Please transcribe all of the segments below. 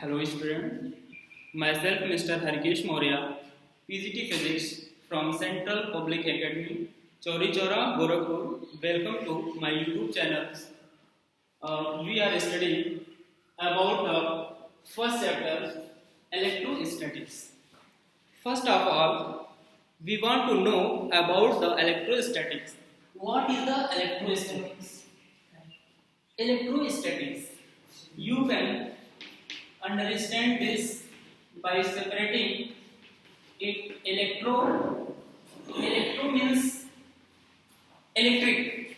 Hello student, myself Mr. Harikesh Maurya, PGT Physics from Central Public Academy, Chauri Chaura, Gorakhpur. Welcome to my YouTube channel. We are studying about the first chapter, electrostatics. First of all, we want to know about the electrostatics. What is the electrostatics? Electrostatics. You can understand this by separating it. Electro means electric,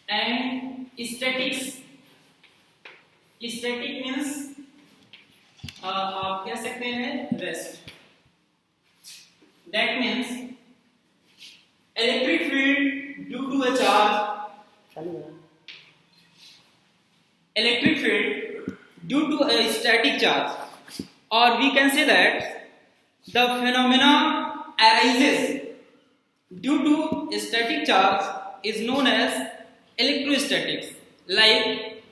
and static means आप कह सकते हैं rest. That means electric field due to a charge, electric field due to a static charge, or we can say that the phenomena arises due to a static charge is known as electrostatics. Like,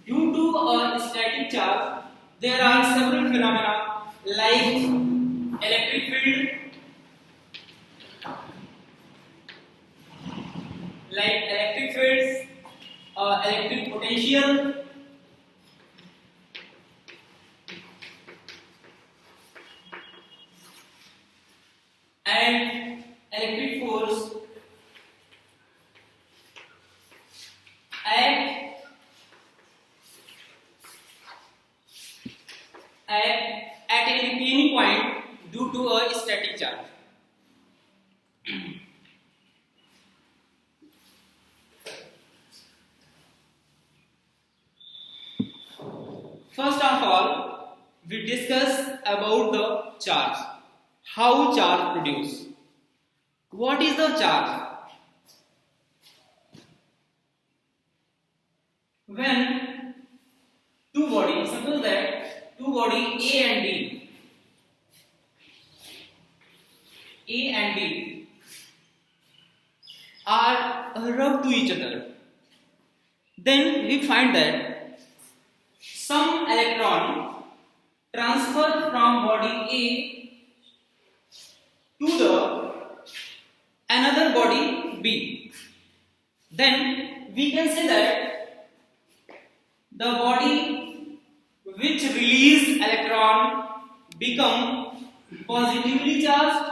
due to a static charge there are several phenomena like electric field, electric potential, and electric force act at any point due to a static charge. First of all, we discuss about the charge. How charge produce? What is the charge? When two bodies, suppose that two bodies A and B are rubbed to each other, then we find that some electron transfer from body A to the another body B. Then we can say that the body which release electron become positively charged,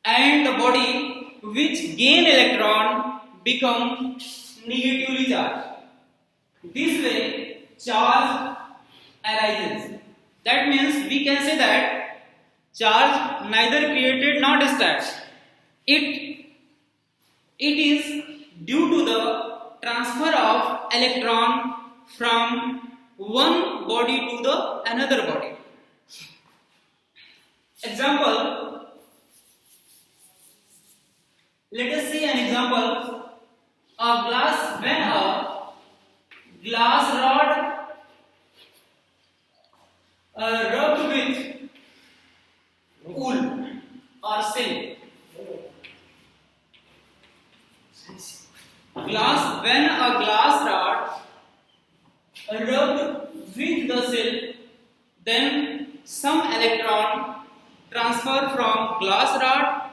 and the body which gain electron become negatively charged. This way charge arises. That means we can say that charge neither created nor destroyed. It is due to the transfer of electron from one body to the another body. Example, let us see an example. When a glass rod rubbed with wool or silk. When a glass rod rubbed with the silk, then some electron transfer from glass rod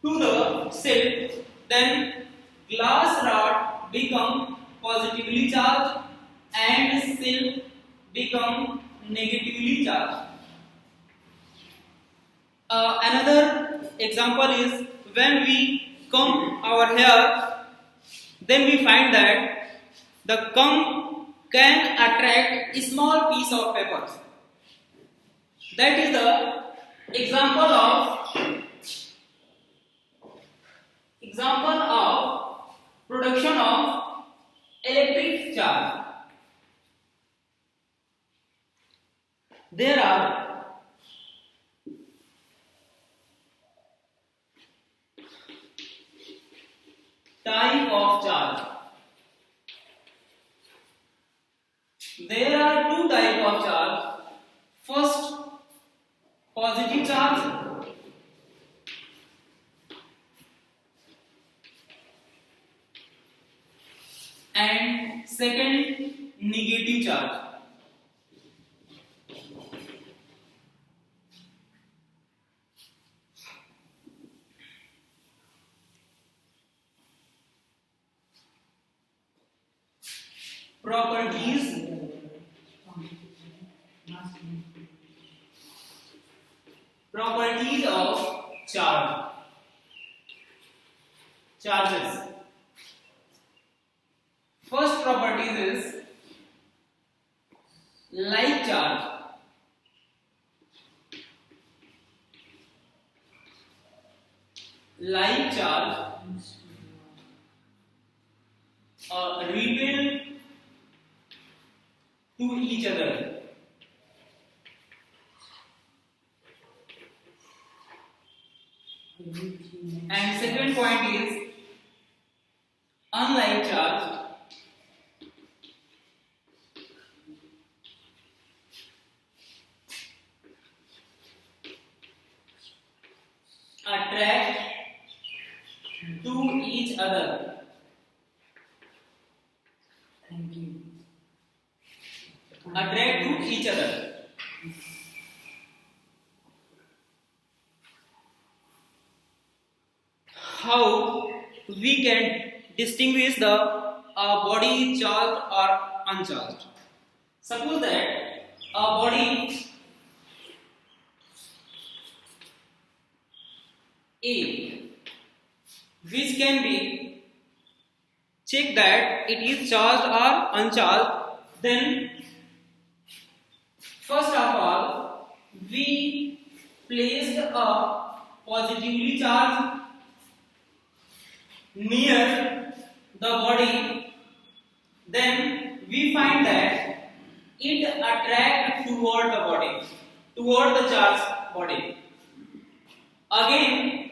to the silk, then glass rod become positively charged and silk become negatively charged. Another example is when we comb our hair, then we find that the comb can attract a small piece of paper. That is the example of production of electric charge. There are type of charge. There are two types of charge. First, positive charge, and second, negative charge. Properties of charges. First property is like charge. Like charge repel to each other. And second point is unlike charge attract to each other. Attract to each other. How we can distinguish the body charged or uncharged? Suppose that a body A, which can be checked that it is charged or uncharged, then first of all we placed a positively charged near the body, then we find that it attracts toward the body, toward the charged body. Again,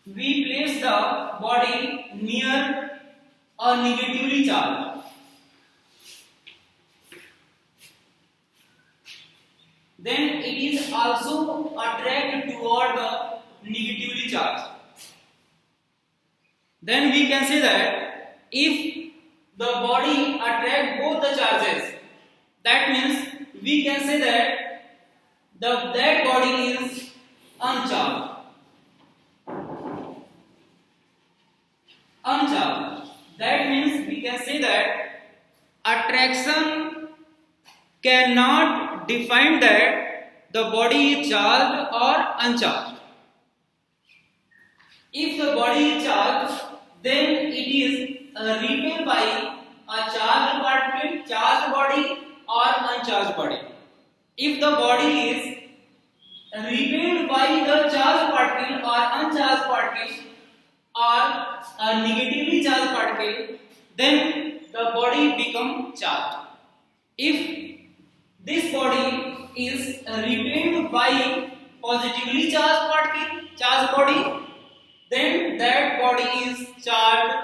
we place the body near a negatively charged. Then it is also attracted toward the negatively charged. Then we can say that if the body attracts both the charges, that means we can say that that body is uncharged. Uncharged. That means we can say that attraction cannot define that the body is charged or uncharged. If the body is charged, then it is repelled by a charged particle, charged body or uncharged body. If the body is repelled by the charged particle or uncharged particle or a negatively charged particle, then the body becomes charged. If this body is repelled by positively charged particle, charged body, then that body is charged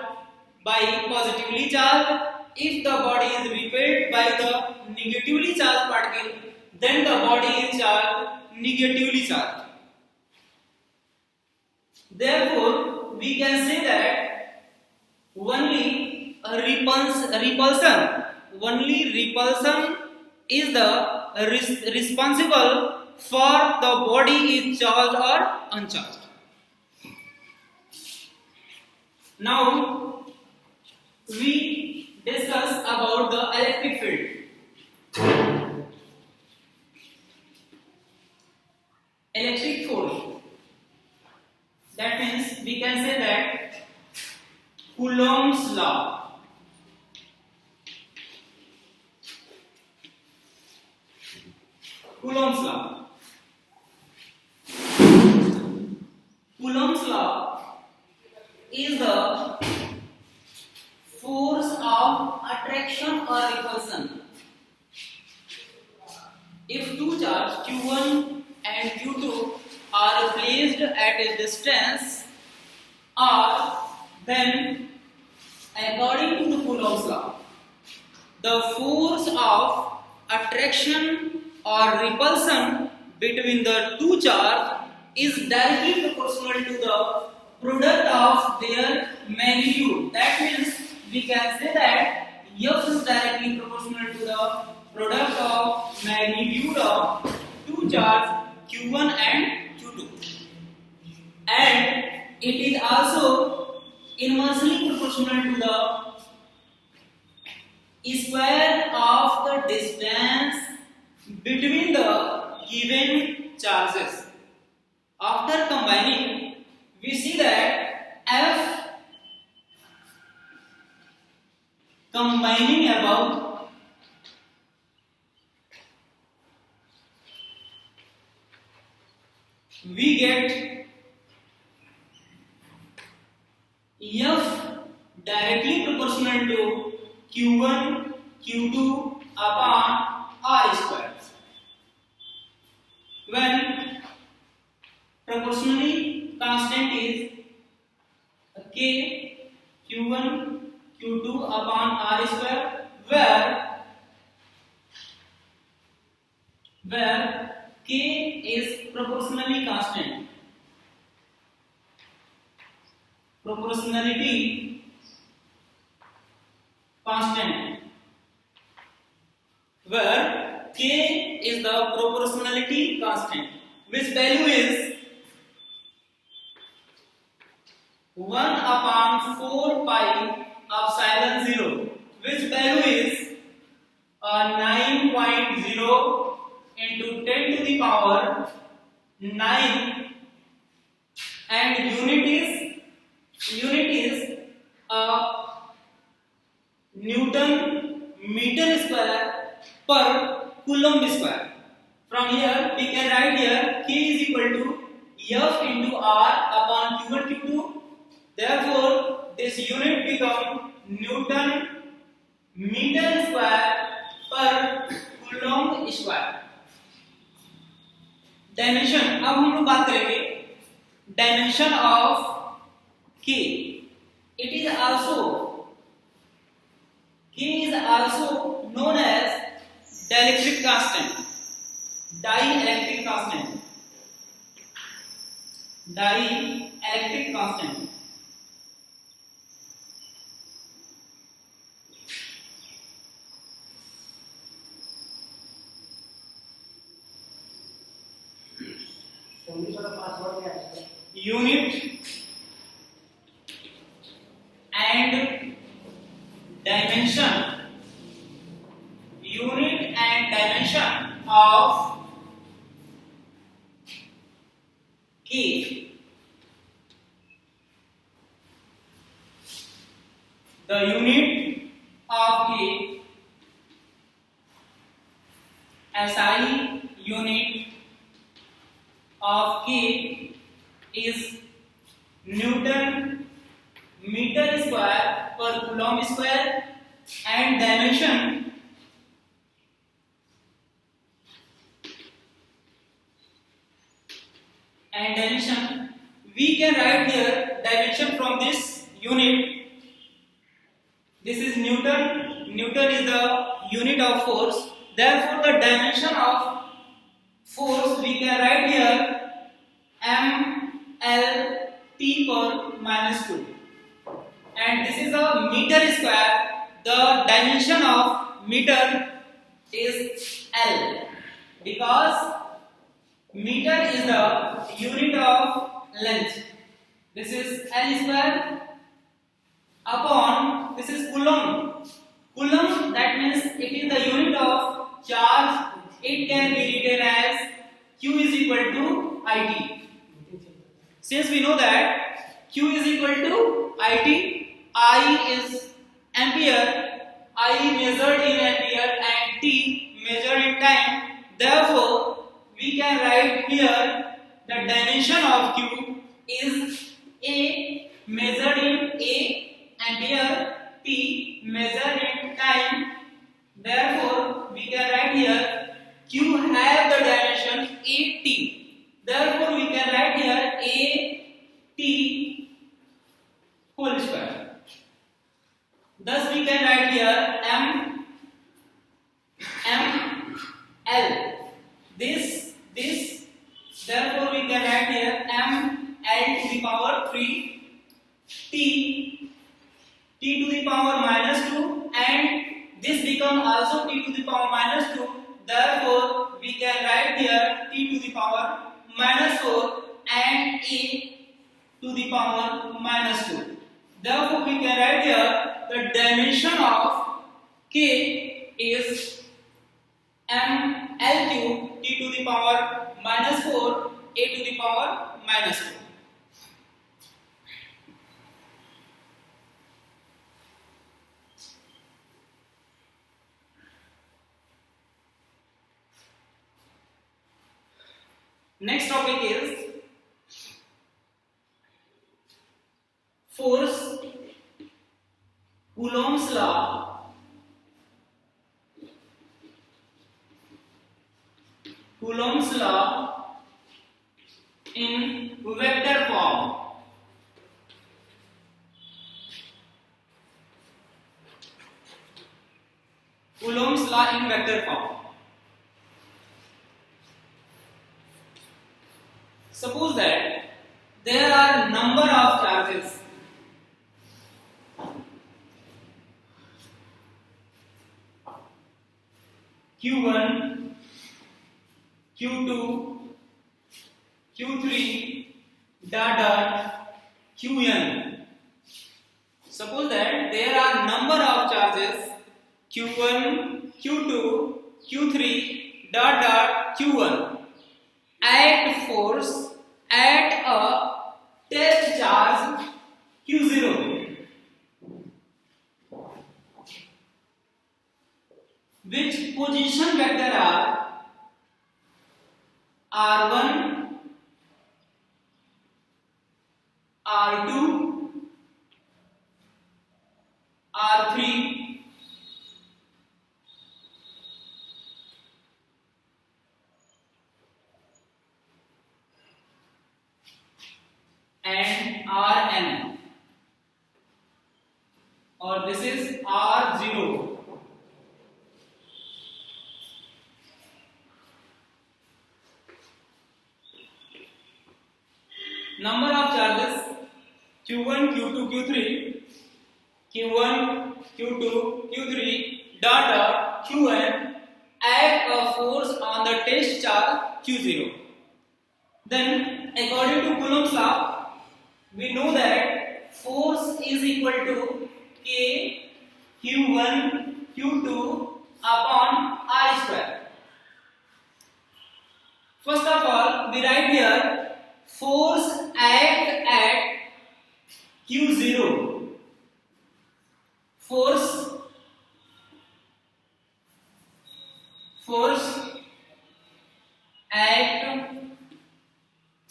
by positively charged. If the body is repelled by the negatively charged particle, then the body is charged negatively charged. Therefore, we can say that only repulsion is the responsible for the body is charged or uncharged. Now we discuss about the electric field. Electric force. That means we can say that Coulomb's law. Coulomb's law. Coulomb's law is the force of attraction or repulsion. If two charges Q1 and Q2 are placed at a distance r, then according to the Coulomb's law, the force of attraction or repulsion between the two charges is directly proportional to the product of their magnitude. That means we can say that F is directly directly proportional to the product of magnitude of two charges q1 and q2, and it is also inversely proportional to the square of the distance between the given charges. After combining, we see that F combining above we get F directly proportional to Q1 Q2 upon R square. When proportionally constant is K Q1 Q2 upon R square, where K is proportionally constant. Proportionality constant, where K is the proportionality constant, which value is 1 upon 4 pi epsilon 0, which value is 9.0 into 10 to the power 9, and unit is Newton meter square per coulomb square. From here we can write here K is equal to F into R upon Q1 Q2. Therefore this unit become Newton meter square per coulomb square. Dimension, अब हम लोग बात करेंगे dimension of K. It is also known as dielectric constant. Dielectric constant. Dielectric constant. Unit and dimension. Unit and dimension of K. The unit of K, SI unit of K is Newton meter square per coulomb square, and dimension we can write here dimension from this unit. This is Newton is the unit of force, therefore the dimension of force we can write here MLT per minus 2, and this is a meter square. The dimension of meter is L, because meter is the unit of length. This is L square upon, this is coulomb. Coulomb, that means it is the unit of charge. It can be written as Q is equal to IT. Since we know that Q is equal to IT, I is ampere, I measured in ampere and T measured in time. Therefore, we can write here the dimension of Q is A measured in A ampere, T measured in time. Therefore, we can write here Q have the dimension AT. Therefore, we can write here AT whole square. Thus, we can write here ML. This. Therefore, we can write here ML to the power 3 T to the power minus 2 become also t to the power minus 2. Therefore, we can write here t to the power minus 4 and a to the power minus 2. Therefore, we can write here the dimension of k is m l cube t to the power minus 4 a to the power minus 4. Next topic is force, Coulomb's law. Coulomb's law in vector form. Coulomb's law in vector form. Suppose that there are number of charges Q1, Q2, Q3, Qn. Suppose that there are number of charges Q1, Q2, Q3, Q1 act force at a test charge Q0, which position vector are R1, R2, R3, and Rn, or this is R0. Number of charges Q1, Q2, Q3, Q1, Q2, Q3, Qn act a force on the test charge Q0. Then, according to Coulomb's law, we know that force is equal to K Q1 Q2 upon R square. First of all, we write here force act at Q0. Force act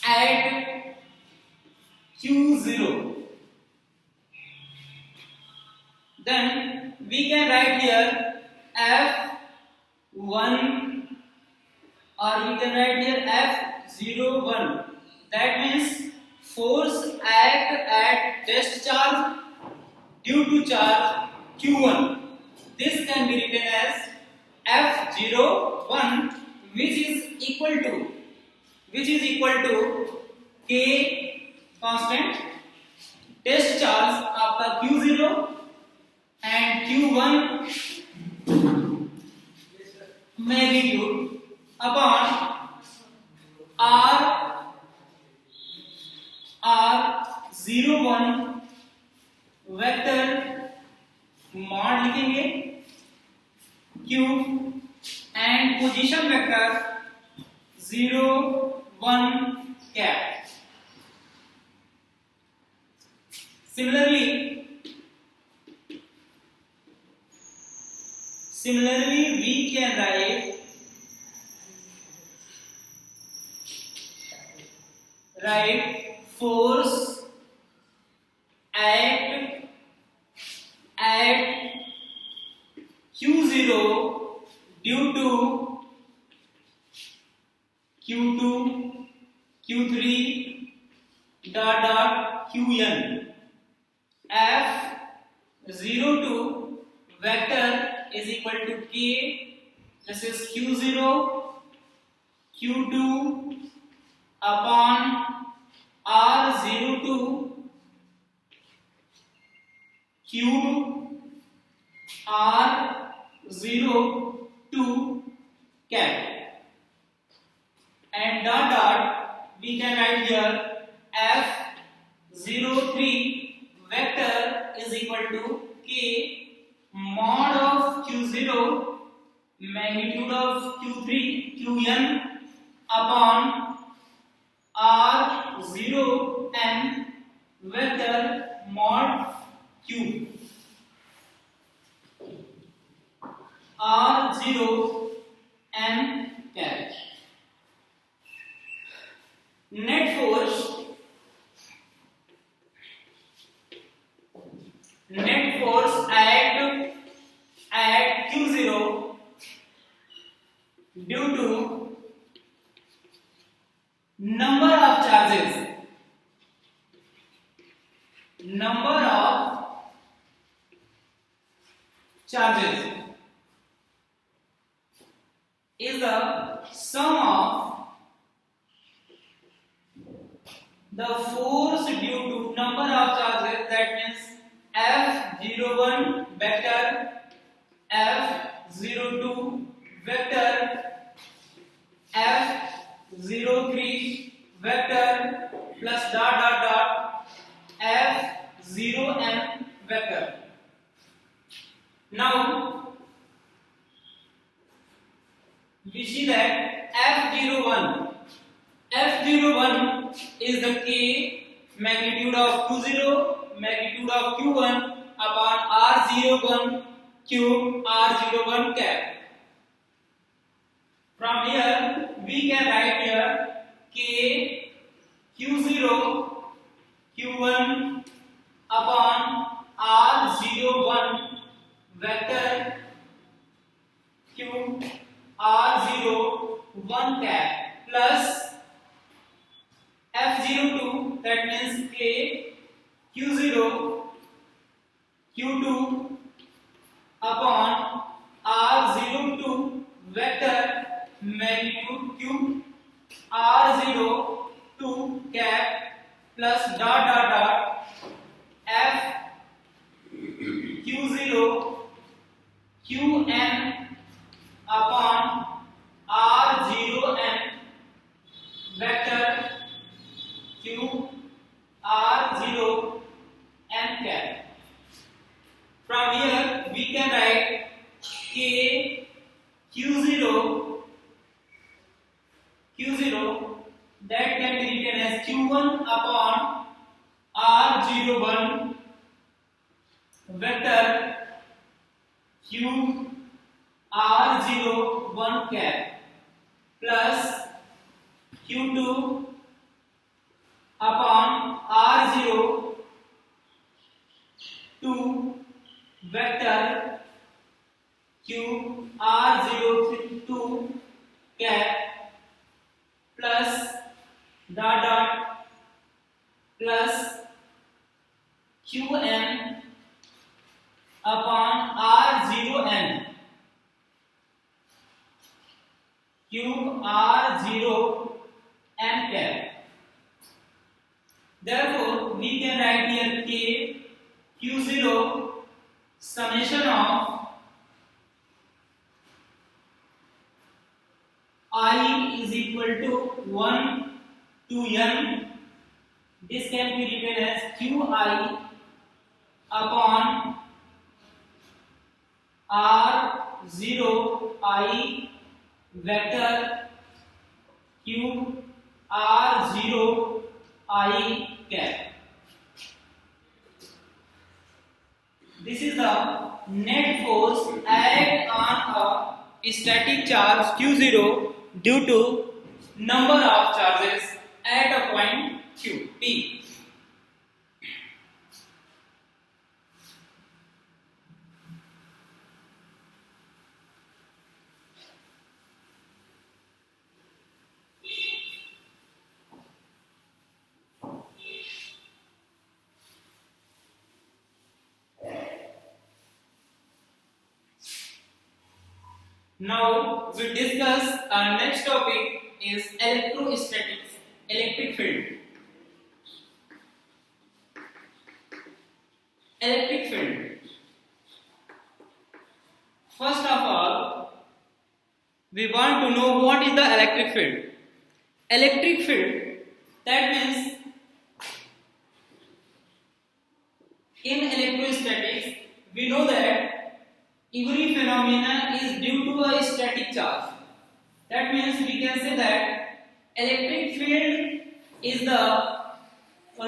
at Q0. Then we can write here F1, or we can write here F01. That means force act at test charge due to charge Q1. This can be written as F01, which is equal to K constant, test charge after Q0, and Q1 magnitude upon R01 vector mod लिखेंगे Q and position vector 0, 1 cap. Similarly we can write force at Q0 due to Q2, Q3, Qn. F02 vector is equal to K, this is Q0, Q2 upon R02 cube R 0 2 cap, and dot dot we can write here F03 vector is equal to K mod of Q0 magnitude of Q3 Qn upon R0 n vector mod Q. R0 n cap. Net force at Q0 due to number of charges is the sum of the force due to number of charges, that means F01 vector, F02 vector, F03 vector plus dot dot dot F0n vector. Now we see that F01 is the K magnitude of Q0 magnitude of Q1 upon R01 cube R01 cap. From here we can write here K Q0 Q1 upon R01 vector Q R01 cap plus F02, that means K Q0 Q2 upon R02 vector magnitude Q R02 cap plus dot dot dot F Q0 Qn upon R0n vector Q R0n cap. From here we can write K Q0 that can be written as Q1 upon R01 vector Q R01 cap plus Q2 upon R02 vector Q R02 cap plus dot dot plus Qn upon R0n QR0n cap. Therefore, we can write here K Q0 summation of I is equal to 1 to n. This can be written as Qi upon R0I vector Q R0I cap. This is the net force act on a static charge Q0 due to number of charges at a point Q P. Now we discuss our next topic is electrostatics, electric field. Electric field. First of all, we want to know what is the electric field. Electric field, that means in electrostatics, we know that every phenomena is due to a static charge. That means we can say that electric field is the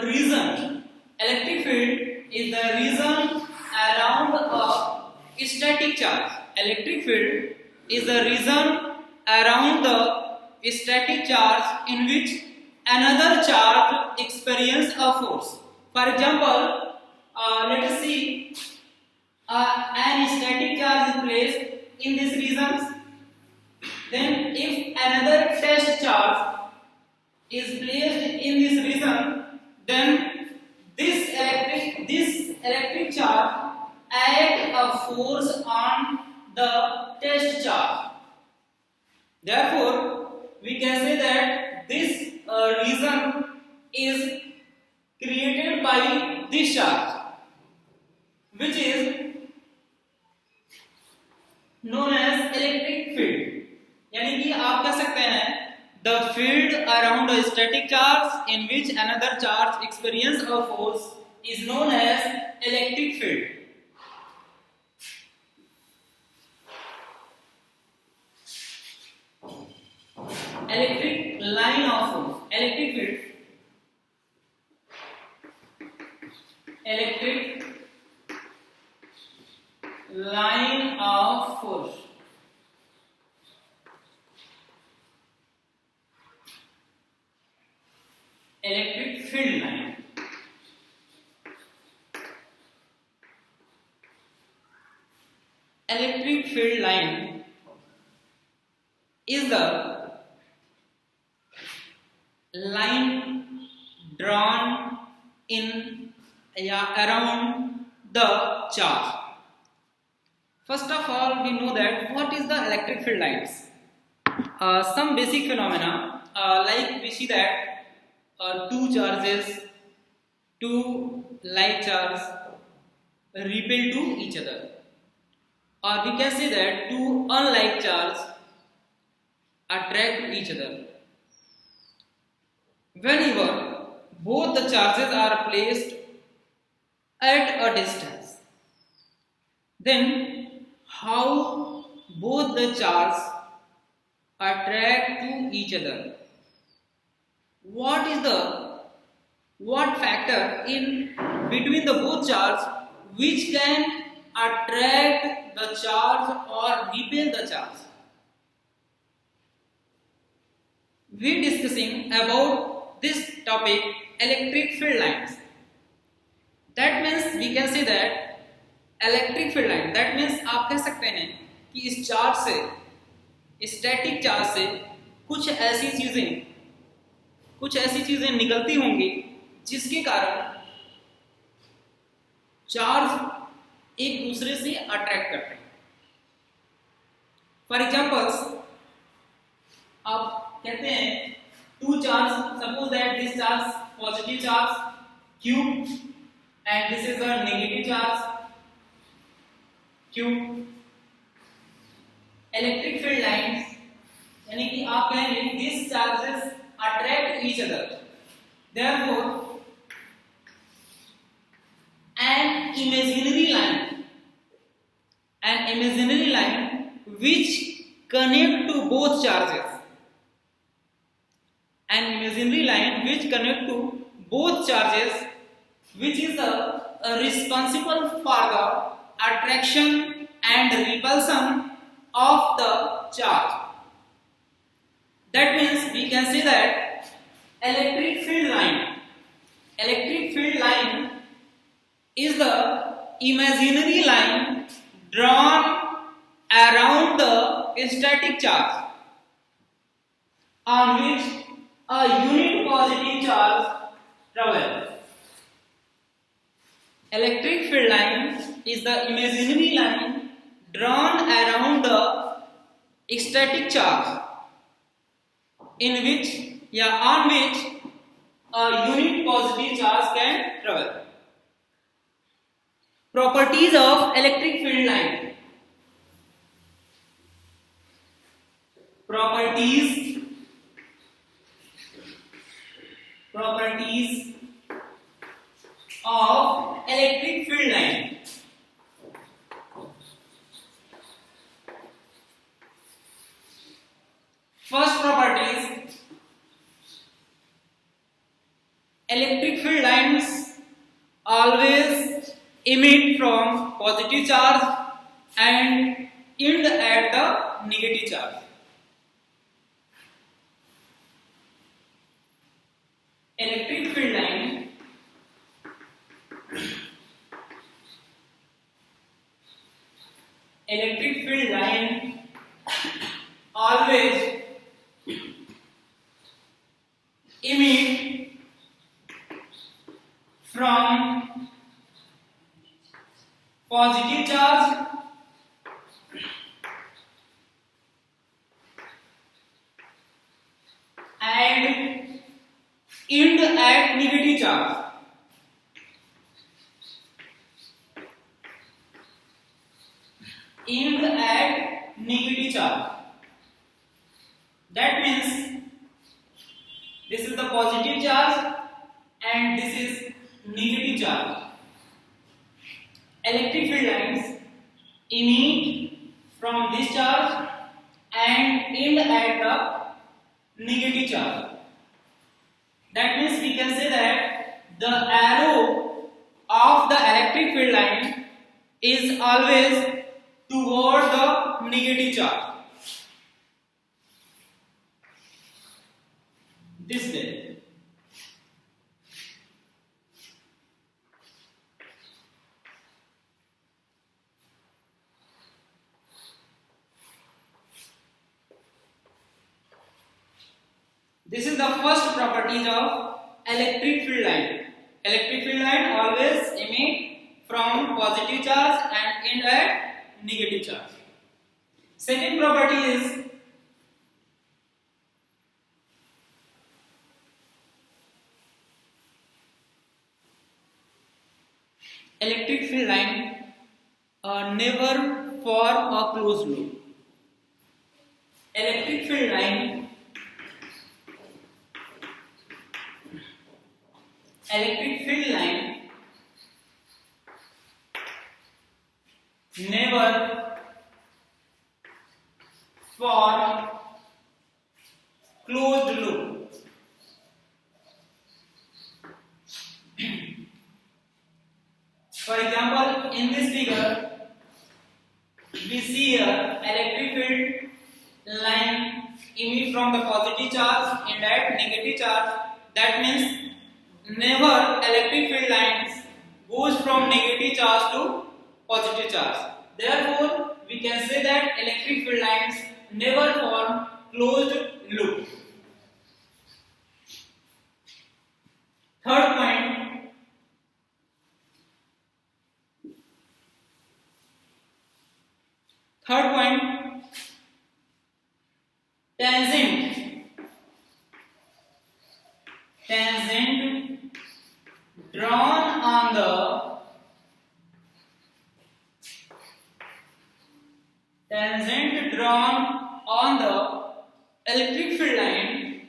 reason. Electric field is the reason around a static charge. Electric field is the reason around the static charge in which another charge experience a force. For example, let us see an static charge is placed in these regions. Then if another test charge is placed in this region, then this electric charge act a force on the test charge. Therefore, we can say that this region is created by this charge, which is known as electric field. यानी कि आप कह सकते हैं the field around a static charge in which another charge experience a force is known as electric field. Electric line of force. Electric field. Electric line of force. Electric field line. Electric field line is the line drawn in around the charge. First of all, we know that what is the electric field lines. Some basic phenomena, like we see that two charges, two like charges repel to each other, or we can say that two unlike charges attract each other. Whenever both the charges are placed at a distance, then how both the charges attract to each other? What factor in between the both charge which can attract the charge or repel the charge? We discussing about this topic, electric field lines. That means we can say that electric field line, that means आप कह सकते हैं कि इस charge से, static charge से कुछ ऐसी चीजें निकलती होंगी जिसके कारण चार्ज एक दूसरे से अट्रैक्ट करते हैं. फॉर एग्जाम्पल्स, आप कहते हैं two charge, suppose that this charge positive charge Q and this is a negative charge Q. Electric field lines यानी कि आप कहेंगे these charges attract each other. Therefore, an imaginary line which connect to both charges, which is responsible for the attraction and repulsion of the charge. That means we can say that electric field line is the imaginary line drawn around the static charge on which a unit positive charge travels. Electric field line is the imaginary line drawn around the static charge in which on which a unit positive charge can travel. Properties of electric field line. properties of electric field line. First property is electric field lines always emit from positive charge and end at the negative charge. Electric field line always emit from positive charge and end at negative charge. End at negative charge. That means this is the positive charge and this is negative charge. Electric field lines emit from this charge and end at the negative charge. That means we can say that the arrow of the electric field line is always toward the negative charge. This way. This is the first properties of electric field line. Electric field line always emit from positive charge and end at negative charge. Second property is electric field line never form a closed loop. Electric field line never form closed loop. For example, in this figure, we see a electric field line emit from the positive charge and at negative charge. That means never electric field lines goes from negative charge to positive charge. Therefore, we can say that electric field lines never form closed loop. Third point, tangent drawn on the electric field line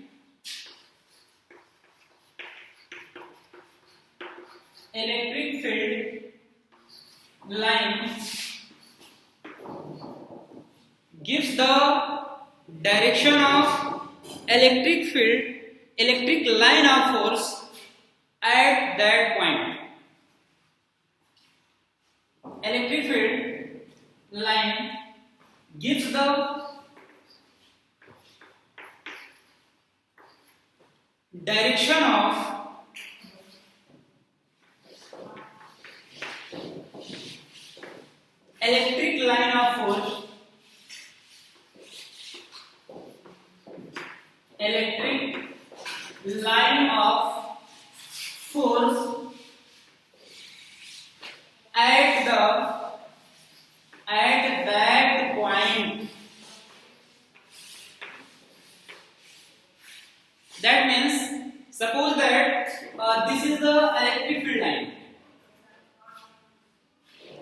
gives the direction of electric line of force at that point. Electric field line gives the direction of electric line of force at that point. That means suppose that this is the electric field line.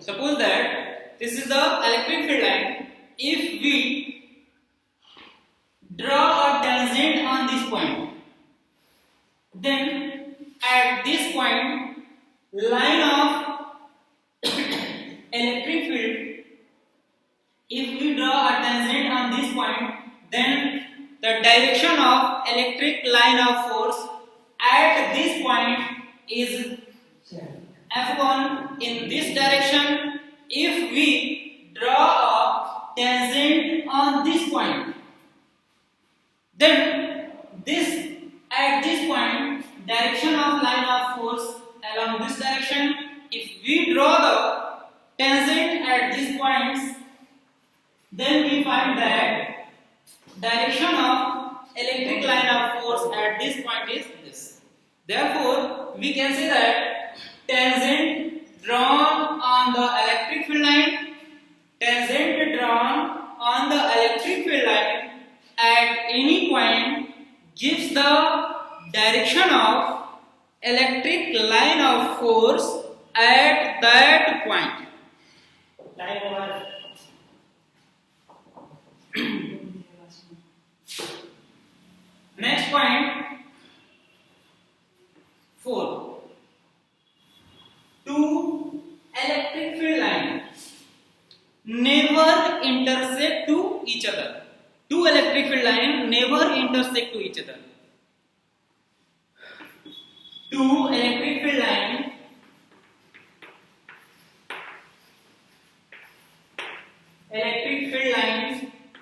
Suppose that this is the electric field line. If we at this point line of electric field, if we draw a tangent on this point, then the direction of electric line of force at this point is F1 in this direction. If we draw a tangent on this point, then this at this point direction of line of force along this direction. If we draw the tangent at these points, then we find that direction of electric line of force at this point is this. Therefore, we can say that tangent drawn on the electric field line, tangent drawn on the electric field line at any point gives the direction of electric line of force at that point. Next point 4. Two electric field lines never intersect to each other. Two electric field lines never intersect to each other. Two electric field lines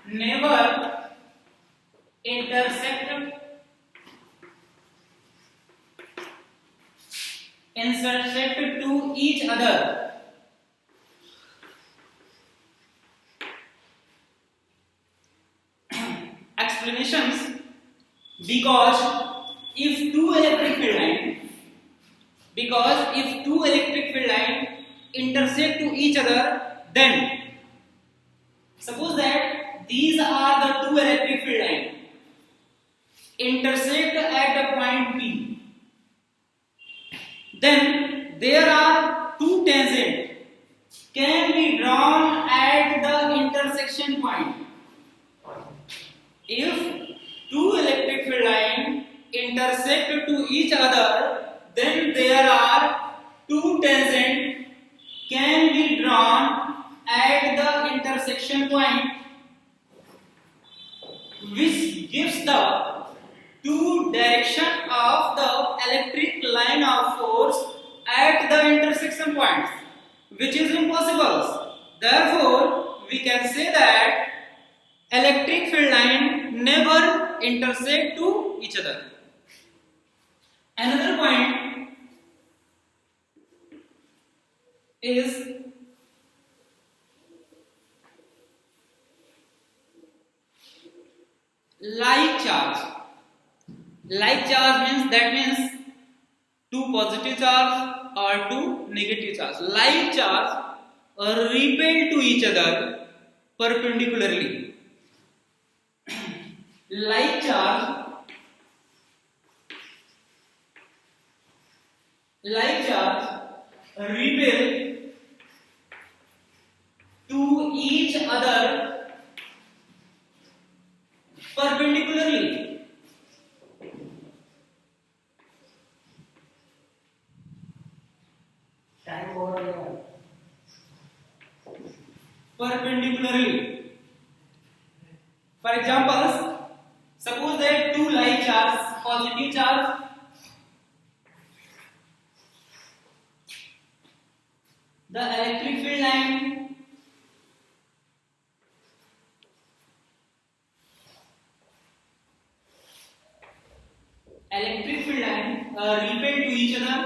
never intersect to each other. Explanations: because if two electric field lines intersect to each other, then suppose that these are the two electric field lines intersect at the point P, then there are two tangents can be drawn at the intersection point. If two electric field lines intersect to each other, then there are two tangents can be drawn at the intersection point, which gives the two direction of the electric line of force at the intersection points, which is impossible. Therefore, we can say that electric field lines never intersect to each other. Another point is like charge. Like charge means two positive charge or two negative charge. Like charge repel to each other perpendicularly. Like charge repel to each other perpendicularly. Perpendicularly. For example, suppose that two like charge, positive charge, the electric field line repel to each other.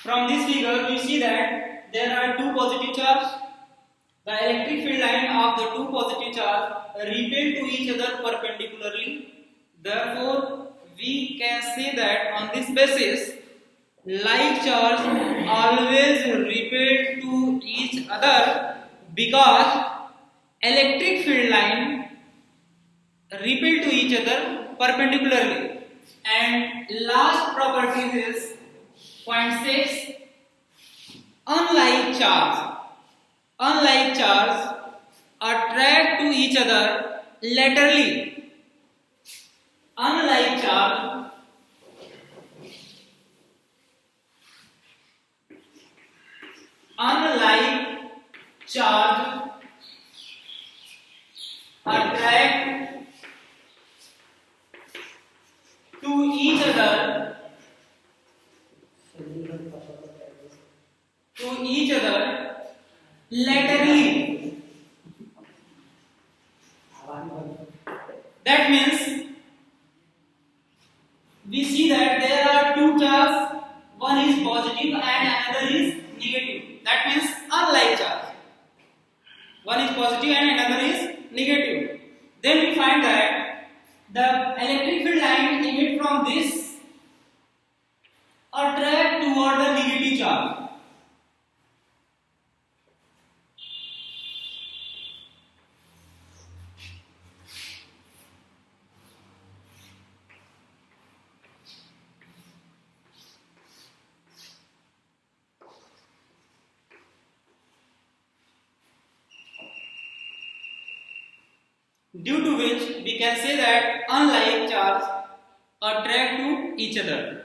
From this figure, we see that there are two positive charges. The electric field line of the two positive charges repel to each other perpendicularly. Therefore, we can say that on this basis, like charge always repel to each other because electric field line repel to each other perpendicularly. And last property is point 6. Unlike charge attract to each other laterally. Unlike charge, attract to each other laterally. That means we see that there are two charges, one is positive and another is negative. That means unlike charge, one is positive and another is negative. Then we find that the electric field line emit from this attract toward the negative charge. Due to which we can say that unlike charge attract to each other.